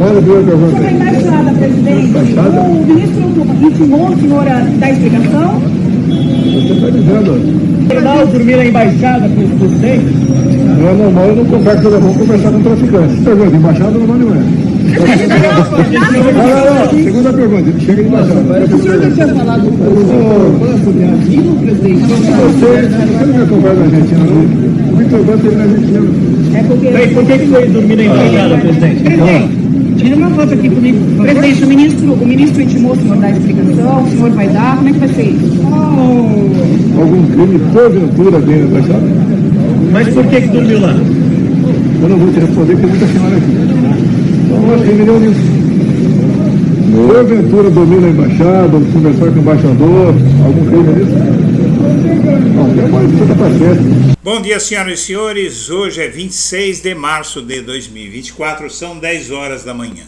Sobre a embaixada, presidente, o ministro intimou o senhor a dar explicação? Você está dizendo. Normal dormir na embaixada com o presidente? Não é normal, eu não converso, eu vou conversar com traficantes. Pergunta, embaixada normal não é. Não. Segunda pergunta, ele chega de embaixada. O senhor já tinha falado sobre asilo, presidente? Você não me conversa na Argentina, não? O Victor Banco ele é argentino. É porque... Bem, por que foi dormir na embaixada, presidente? Presidente, tira uma foto aqui comigo. Presidente, o ministro intimou o senhor a dar explicação, o senhor vai dar, como é que vai ser isso? Algum crime porventura dentro da embaixada? Mas por que dormiu lá? Eu não vou te responder, porque tem muita senhora aqui. Então, acho que ele deu nisso. Porventura dormir na embaixada, conversar com o embaixador, algum crime nisso? Não, depois você está certo. Bom dia, senhoras e senhores. Hoje é 26 de março de 2024, são 10 horas da manhã.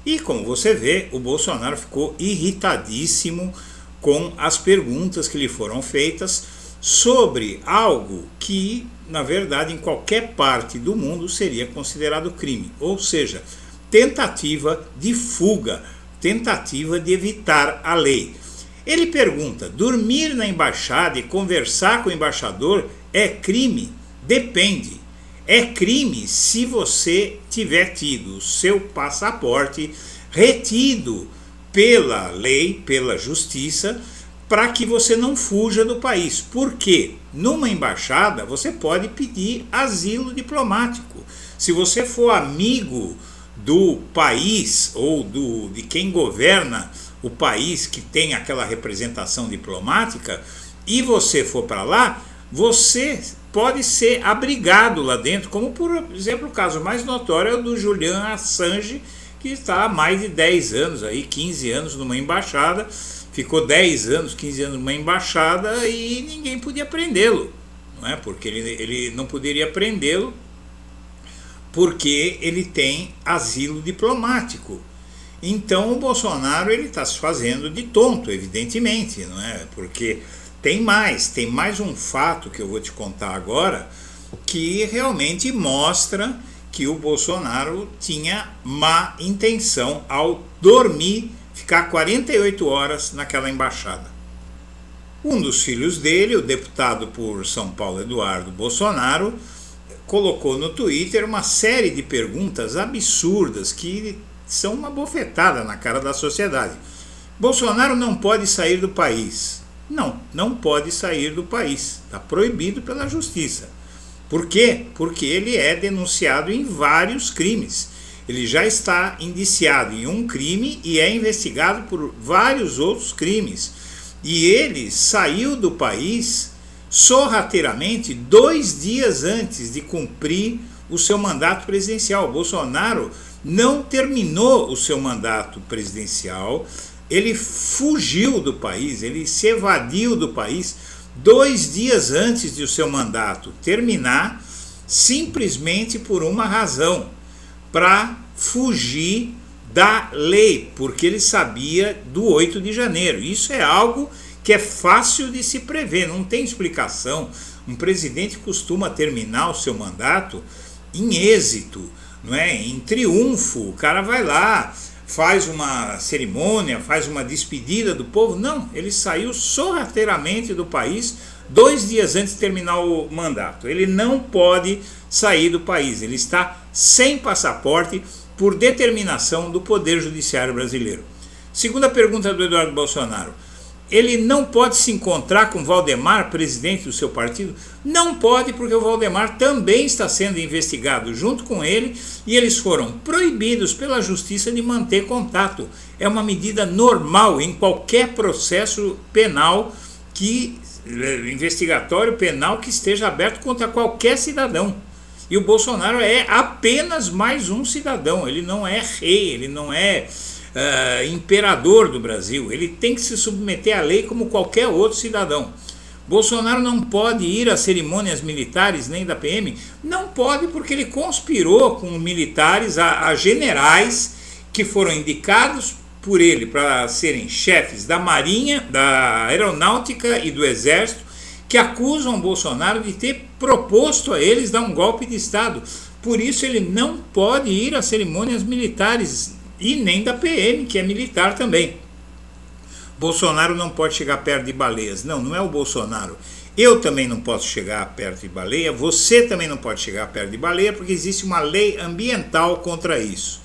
E como você vê, o Bolsonaro ficou irritadíssimo com as perguntas que lhe foram feitas sobre algo que, na verdade, em qualquer parte do mundo seria considerado crime, ou seja, tentativa de fuga, tentativa de evitar a lei. Ele pergunta: dormir na embaixada e conversar com o embaixador é crime? Depende. É crime se você tiver tido o seu passaporte retido pela lei, pela justiça, para que você não fuja do país. Por quê? Numa embaixada você pode pedir asilo diplomático. Se você for amigo do país ou de quem governa o país que tem aquela representação diplomática e você for para lá, você pode ser abrigado lá dentro, como por exemplo o caso mais notório é o do Julian Assange, que está há mais de 10 anos, aí, 15 anos numa embaixada, ficou 10 anos, 15 anos numa embaixada e ninguém podia prendê-lo, não é? Porque ele não poderia prendê-lo porque ele tem asilo diplomático. Então o Bolsonaro está se fazendo de tonto, evidentemente, não é? Porque tem mais um fato que eu vou te contar agora que realmente mostra que o Bolsonaro tinha má intenção ao dormir, ficar 48 horas naquela embaixada. Um dos filhos dele, o deputado por São Paulo, Eduardo Bolsonaro, colocou no Twitter uma série de perguntas absurdas que são uma bofetada na cara da sociedade. Bolsonaro não pode sair do país. Não pode sair do país. Está proibido pela justiça. Por quê? Porque ele é denunciado em vários crimes. Ele já está indiciado em um crime e é investigado por vários outros crimes. E ele saiu do país sorrateiramente 2 dias antes de cumprir o seu mandato presidencial. Bolsonaro não terminou o seu mandato presidencial, ele fugiu do país, ele se evadiu do país 2 dias antes de o seu mandato terminar, simplesmente por uma razão: para fugir da lei, porque ele sabia do 8 de janeiro. Isso é algo que é fácil de se prever, não tem explicação. Um presidente costuma terminar o seu mandato em êxito, não é? Em triunfo. O cara vai lá, faz uma cerimônia, faz uma despedida do povo. Não, ele saiu sorrateiramente do país 2 dias antes de terminar o mandato. Ele não pode sair do país, ele está sem passaporte por determinação do Poder Judiciário brasileiro. Segunda pergunta do Eduardo Bolsonaro: ele não pode se encontrar com Valdemar, presidente do seu partido? Não pode, porque o Valdemar também está sendo investigado junto com ele e eles foram proibidos pela justiça de manter contato. É uma medida normal em qualquer processo penal, investigatório penal, que esteja aberto contra qualquer cidadão. E o Bolsonaro é apenas mais um cidadão, ele não é rei, ele não é imperador do Brasil, ele tem que se submeter à lei como qualquer outro cidadão. Bolsonaro não pode ir a cerimônias militares nem da PM, não pode, porque ele conspirou com militares, a generais que foram indicados por ele para serem chefes da Marinha, da Aeronáutica e do Exército, que acusam Bolsonaro de ter proposto a eles dar um golpe de Estado. Por isso ele não pode ir às cerimônias militares e nem da PM, que é militar também. Bolsonaro não pode chegar perto de baleias. Não, não é o Bolsonaro. Eu também não posso chegar perto de baleia, você também não pode chegar perto de baleia, porque existe uma lei ambiental contra isso.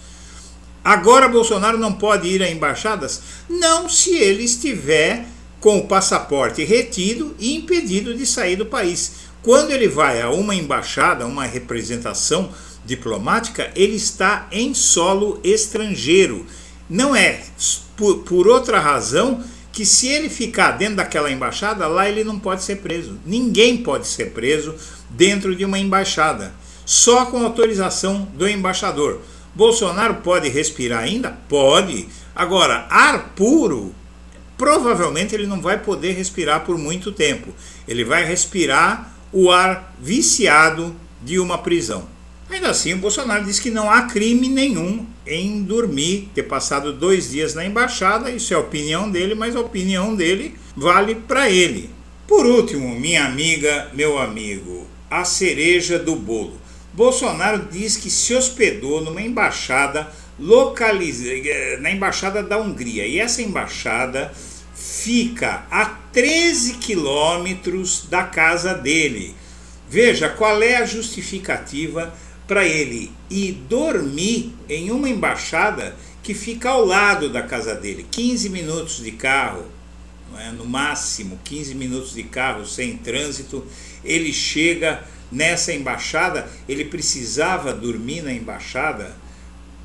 Agora Bolsonaro não pode ir a embaixadas? Não, se ele estiver com o passaporte retido e impedido de sair do país. Quando ele vai a uma embaixada, uma representação diplomática, ele está em solo estrangeiro. Não é por outra razão que, se ele ficar dentro daquela embaixada, lá ele não pode ser preso. Ninguém pode ser preso dentro de uma embaixada, só com autorização do embaixador. Bolsonaro pode respirar ainda? Pode. Agora, ar puro, provavelmente ele não vai poder respirar por muito tempo. Ele vai respirar o ar viciado de uma prisão. Ainda assim, o Bolsonaro diz que não há crime nenhum em dormir, ter passado 2 dias na embaixada. Isso é a opinião dele, mas a opinião dele vale para ele. Por último, minha amiga, meu amigo, a cereja do bolo. Bolsonaro diz que se hospedou numa embaixada na embaixada da Hungria, e essa embaixada fica a 13 quilômetros da casa dele. Veja qual é a justificativa para ele ir dormir em uma embaixada que fica ao lado da casa dele. 15 minutos de carro, não é? No máximo 15 minutos de carro sem trânsito, ele chega nessa embaixada. Ele precisava dormir na embaixada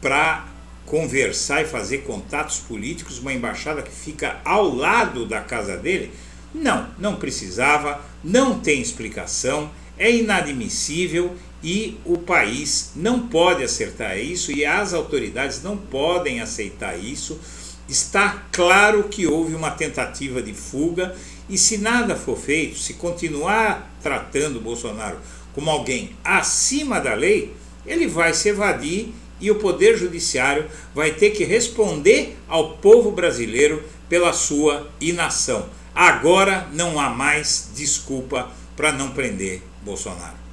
para conversar e fazer contatos políticos, uma embaixada que fica ao lado da casa dele? Não, não precisava, não tem explicação, é inadmissível e o país não pode acertar isso e as autoridades não podem aceitar isso. Está claro que houve uma tentativa de fuga e, se nada for feito, se continuar tratando o Bolsonaro como alguém acima da lei, ele vai se evadir e o Poder Judiciário vai ter que responder ao povo brasileiro pela sua inação. Agora não há mais desculpa para não prender Bolsonaro.